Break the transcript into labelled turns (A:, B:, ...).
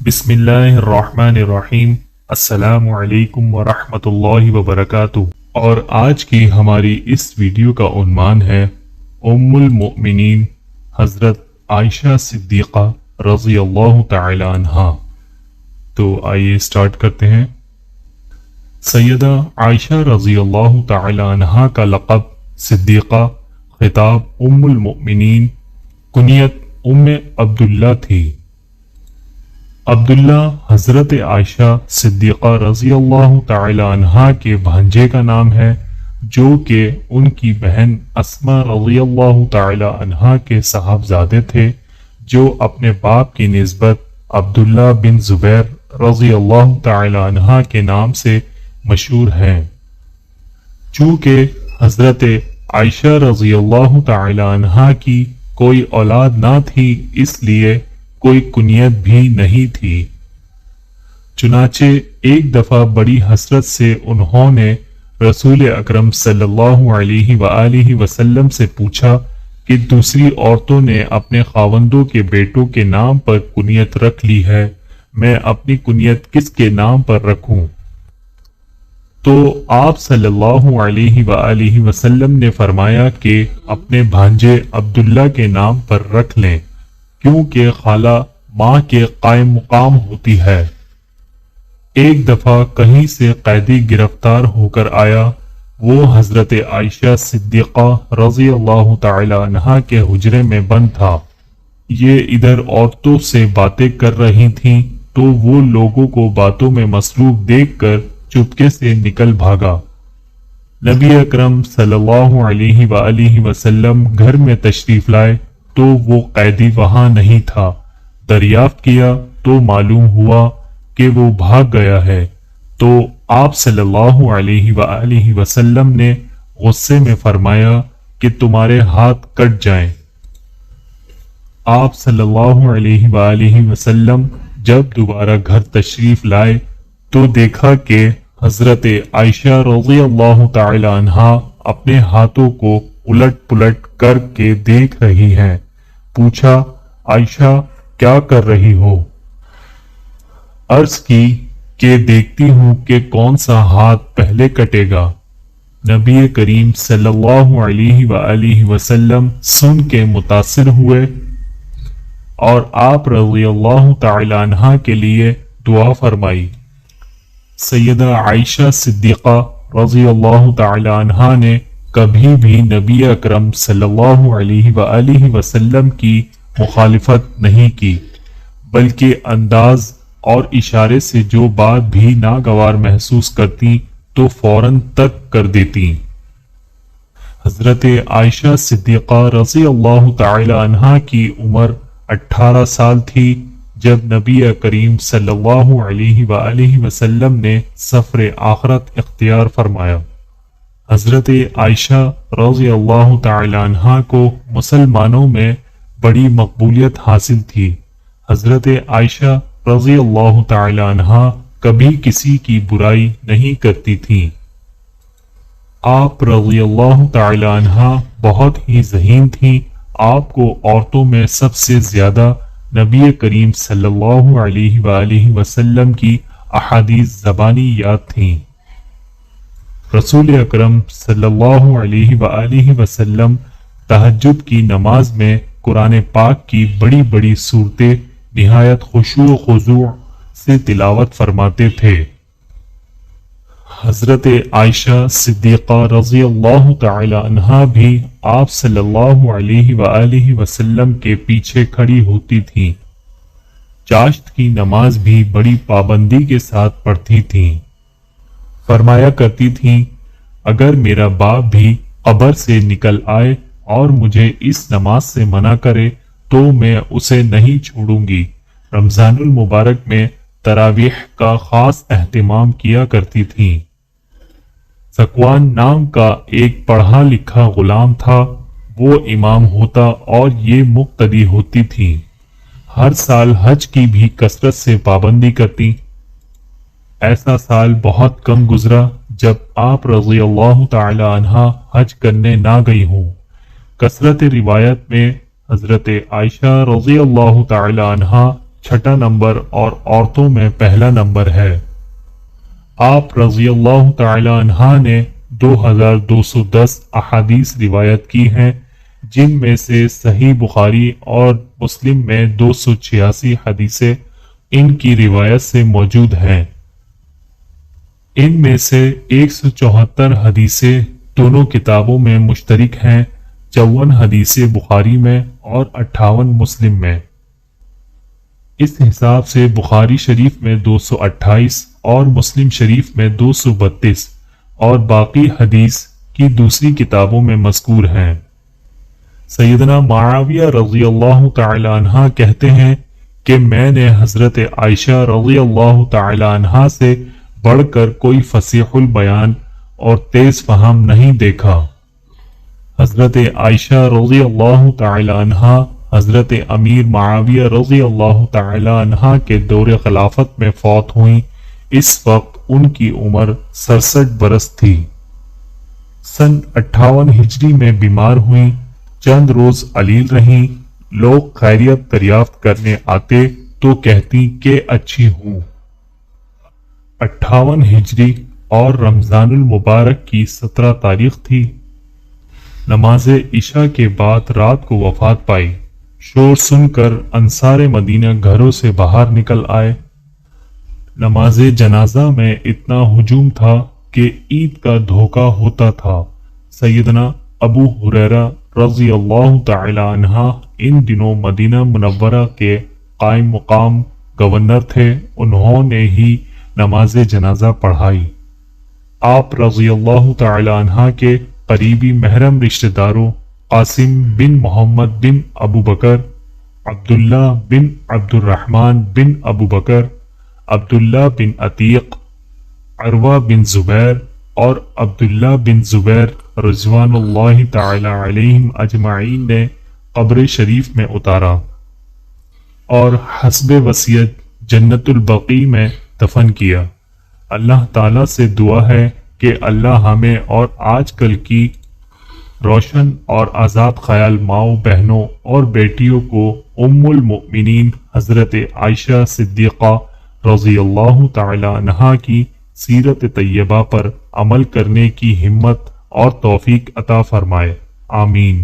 A: بسم اللہ الرحمن الرحیم۔ السلام علیکم ورحمۃ اللہ وبرکاتہ۔ اور آج کی ہماری اس ویڈیو کا عنوان ہے ام المؤمنین حضرت عائشہ صدیقہ رضی اللہ تعالی عنہا۔ تو آئیے سٹارٹ کرتے ہیں۔ سیدہ عائشہ رضی اللہ تعالی عنہا کا لقب صدیقہ، خطاب ام المؤمنین، کنیت ام عبداللہ تھی۔ عبداللہ حضرت عائشہ صدیقہ رضی اللہ تعالی عنہا کے بھانجے کا نام ہے، جو کہ ان کی بہن اسماء رضی اللہ تعالی عنہا کے صاحبزادے تھے، جو اپنے باپ کی نسبت عبداللہ بن زبیر رضی اللہ تعالی عنہا کے نام سے مشہور ہیں۔ چونکہ حضرت عائشہ رضی اللہ تعالی عنہا کی کوئی اولاد نہ تھی، اس لیے کوئی کنیت بھی نہیں تھی۔ چنانچہ ایک دفعہ بڑی حسرت سے انہوں نے رسول اکرم صلی اللہ علیہ وآلہ وسلم سے پوچھا کہ دوسری عورتوں نے اپنے خاوندوں کے بیٹوں کے نام پر کنیت رکھ لی ہے، میں اپنی کنیت کس کے نام پر رکھوں؟ تو آپ صلی اللہ علیہ وآلہ وسلم نے فرمایا کہ اپنے بھانجے عبداللہ کے نام پر رکھ لیں، کیونکہ خالہ ماں کے قائم مقام ہوتی ہے۔ ایک دفعہ کہیں سے قیدی گرفتار ہو کر آیا، وہ حضرت عائشہ صدیقہ رضی اللہ تعالی عنہا کے حجرے میں بند تھا۔ یہ ادھر عورتوں سے باتیں کر رہی تھیں تو وہ لوگوں کو باتوں میں مصروف دیکھ کر چپکے سے نکل بھاگا۔ نبی اکرم صلی اللہ علیہ وآلہ وسلم گھر میں تشریف لائے تو وہ قیدی وہاں نہیں تھا۔ دریافت کیا تو معلوم ہوا کہ وہ بھاگ گیا ہے، تو آپ صلی اللہ علیہ وآلہ وسلم نے غصے میں فرمایا کہ تمہارے ہاتھ کٹ جائیں۔ آپ صلی اللہ علیہ وآلہ وسلم جب دوبارہ گھر تشریف لائے تو دیکھا کہ حضرت عائشہ رضی اللہ تعالی عنہا اپنے ہاتھوں کو الٹ پلٹ کر کے دیکھ رہی ہیں۔ پوچھا، عائشہ کیا کر رہی ہو؟ عرض کی کہ دیکھتی ہوں کہ کون سا ہاتھ پہلے کٹے گا۔ نبی کریم صلی اللہ علیہ وآلہ وسلم سن کے متاثر ہوئے اور آپ رضی اللہ تعالی عنہا کے لیے دعا فرمائی۔ سیدہ عائشہ صدیقہ رضی اللہ تعالی عنہا نے کبھی بھی نبی اکرم صلی اللہ علیہ وآلہ وسلم کی مخالفت نہیں کی، بلکہ انداز اور اشارے سے جو بات بھی ناگوار محسوس کرتی تو فوراً ترک کر دیتی۔ حضرت عائشہ صدیقہ رضی اللہ تعالی عنہا کی عمر 18 سال تھی جب نبی کریم صلی اللہ علیہ وآلہ وسلم نے سفر آخرت اختیار فرمایا۔ حضرت عائشہ رضی اللہ تعالی عنہا کو مسلمانوں میں بڑی مقبولیت حاصل تھی۔ حضرت عائشہ رضی اللہ تعالی عنہا کبھی کسی کی برائی نہیں کرتی تھیں۔ آپ رضی اللہ تعالی عنہا بہت ہی ذہین تھیں۔ آپ کو عورتوں میں سب سے زیادہ نبی کریم صلی اللہ علیہ وآلہ وسلم کی احادیث زبانی یاد تھیں۔ رسول اکرم صلی اللہ علیہ وآلہ وسلم تہجد کی نماز میں قرآن پاک کی بڑی بڑی صورتیں نہایت خشوع و خضوع سے تلاوت فرماتے تھے۔ حضرت عائشہ صدیقہ رضی اللہ تعالی عنہا بھی آپ صلی اللہ علیہ وآلہ وسلم کے پیچھے کھڑی ہوتی تھیں۔ چاشت کی نماز بھی بڑی پابندی کے ساتھ پڑھتی تھیں۔ فرمایا کرتی تھیں، اگر میرا باپ بھی قبر سے نکل آئے اور مجھے اس نماز سے منع کرے تو میں اسے نہیں چھوڑوں گی۔ رمضان المبارک میں تراویح کا خاص اہتمام کیا کرتی تھیں۔ ذکوان نام کا ایک پڑھا لکھا غلام تھا، وہ امام ہوتا اور یہ مقتدی ہوتی تھیں۔ ہر سال حج کی بھی کثرت سے پابندی کرتی۔ ایسا سال بہت کم گزرا جب آپ رضی اللہ تعالی عنہا حج کرنے نہ گئی ہوں۔ کثرت روایت میں حضرت عائشہ رضی اللہ تعالی عنہا چھٹا نمبر اور عورتوں میں پہلا نمبر ہے۔ آپ رضی اللہ تعالی عنہ نے 2210 احادیث روایت کی ہیں، جن میں سے صحیح بخاری اور مسلم میں 286 حدیثیں ان کی روایت سے موجود ہیں۔ ان میں سے 174 حدیثیں دونوں کتابوں میں مشترک ہیں، 54 حدیثیں بخاری میں اور 58 مسلم میں۔ اس حساب سے بخاری شریف میں 228 اور مسلم شریف میں 232 اور باقی حدیث کی دوسری کتابوں میں مذکور ہیں۔ سیدنا معاویہ رضی اللہ تعالی عنہ کہتے ہیں کہ میں نے حضرت عائشہ رضی اللہ تعالی عنہ سے بڑھ کر کوئی فصیح البیان اور تیز فہم نہیں دیکھا۔ حضرت عائشہ رضی اللہ تعالی عنہ حضرت امیر معاویہ رضی اللہ تعالی عنہ کے دور خلافت میں فوت ہوئیں۔ اس وقت ان کی عمر 67 برس تھی۔ سن 58 ہجری میں بیمار ہوئیں، چند روز علیل رہیں، لوگ خیریت دریافت کرنے آتے تو کہتی کہ اچھی ہوں۔ 58 ہجری اور رمضان المبارک کی 17 تاریخ تھی۔ نماز عشاء کے بعد رات کو وفات پائی۔ شور سن کر انصار مدینہ گھروں سے باہر نکل آئے۔ نماز جنازہ میں اتنا ہجوم تھا کہ عید کا دھوکہ ہوتا تھا۔ سیدنا ابو ہریرہ رضی اللہ تعالی عنہ ان دنوں مدینہ منورہ کے قائم مقام گورنر تھے، انہوں نے ہی نماز جنازہ پڑھائی۔ آپ رضی اللہ تعالی عنہ کے قریبی محرم رشتہ داروں قاسم بن محمد بن ابو بکر، عبداللہ بن عبد الرحمن بن ابو بکر، عبداللہ بن عتیق، عروہ بن زبیر اور عبداللہ بن زبیر رضوان اللہ تعالی علیہم اجمعین نے قبر شریف میں اتارا اور حسب وصیت جنت البقیع میں دفن کیا۔ اللہ تعالیٰ سے دعا ہے کہ اللہ ہمیں اور آج کل کی روشن اور آزاد خیال ماؤں بہنوں اور بیٹیوں کو ام المؤمنین حضرت عائشہ صدیقہ رضی اللہ تعالی عنہا کی سیرت طیبہ پر عمل کرنے کی ہمت اور توفیق عطا فرمائے، آمین۔